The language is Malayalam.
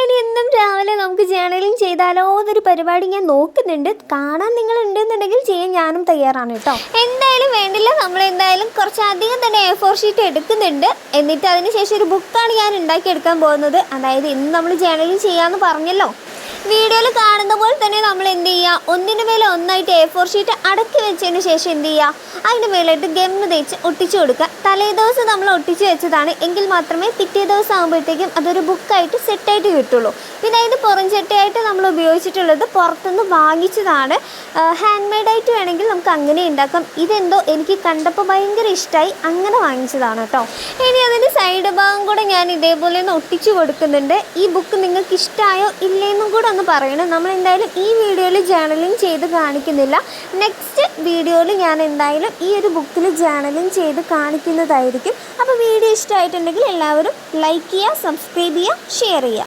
ഇനി എന്നും രാവിലെ നമുക്ക് ജേർണലിങ് ചെയ്താലോ എന്നൊരു പരിപാടി ഞാൻ നോക്കുന്നുണ്ട്. കാണാൻ നിങ്ങൾ ഉണ്ടെന്നുണ്ടെങ്കിൽ ചെയ്യാൻ ഞാനും തയ്യാറാണ് കേട്ടോ. എന്തായാലും വേണ്ടില്ല, നമ്മൾ എന്തായാലും കുറച്ചധികം തന്നെ A4 ഷീറ്റ് എടുക്കുന്നുണ്ട്. എന്നിട്ട് അതിന് ശേഷം ഒരു ബുക്കാണ് ഞാൻ ഉണ്ടാക്കിയെടുക്കാൻ പോകുന്നത്. അതായത് ഇന്ന് നമ്മൾ ജേർണലിങ് ചെയ്യാമെന്ന് പറഞ്ഞല്ലോ. വീഡിയോയിൽ കാണുന്ന പോലെ തന്നെ നമ്മൾ എന്ത് ചെയ്യുക, ഒന്നിന് മേലെ ഒന്നായിട്ട് A4 ഷീറ്റ് അടക്കി വെച്ചതിന് ശേഷം എന്ത് ചെയ്യുക, അതിൻ്റെ മേലായിട്ട് ഗമ്മ് തേച്ച് ഒട്ടിച്ചു കൊടുക്കുക. തലേ ദിവസം നമ്മൾ ഒട്ടിച്ച് വെച്ചതാണ് എങ്കിൽ മാത്രമേ പിറ്റേ ദിവസം ആകുമ്പോഴത്തേക്കും അതൊരു ബുക്കായിട്ട് സെറ്റായിട്ട് കിട്ടുള്ളൂ. പിന്നെ അതിൻ്റെ പുറംചട്ടയായിട്ട് നമ്മൾ ഉപയോഗിച്ചിട്ടുള്ളത് പുറത്തുനിന്ന് വാങ്ങിച്ചതാണ്. ഹാൻഡ് മെയ്ഡായിട്ട് വേണമെങ്കിൽ നമുക്ക് അങ്ങനെ ഉണ്ടാക്കാം. ഇതെന്തോ എനിക്ക് കണ്ടപ്പോൾ ഭയങ്കര ഇഷ്ടമായി, അങ്ങനെ വാങ്ങിച്ചതാണ് കേട്ടോ. ഇനി അതിൻ്റെ സൈഡ് ഭാഗം കൂടെ ഞാൻ ഇതേപോലെ ഒന്ന് ഒട്ടിച്ചു കൊടുക്കുന്നുണ്ട്. ഈ ബുക്ക് നിങ്ങൾക്ക് ഇഷ്ടമായോ ഇല്ലേന്നും കൂടെ ഒന്ന് പറയണം. നമ്മൾ എന്തായാലും ഈ വീഡിയോയിൽ ജേർണലിങ് ചെയ്ത് കാണിക്കുന്നില്ല. നെക്സ്റ്റ് വീഡിയോയിൽ ഞാൻ എന്തായാലും ഈ ഒരു ബുക്കിൽ ജേർണലിങ് ചെയ്ത് കാണിക്കുന്നതായിരിക്കും. അപ്പോൾ വീഡിയോ ഇഷ്ടമായിട്ടുണ്ടെങ്കിൽ എല്ലാവരും ലൈക്ക് ചെയ്യുക, സബ്സ്ക്രൈബ് ചെയ്യുക, ഷെയർ ചെയ്യുക.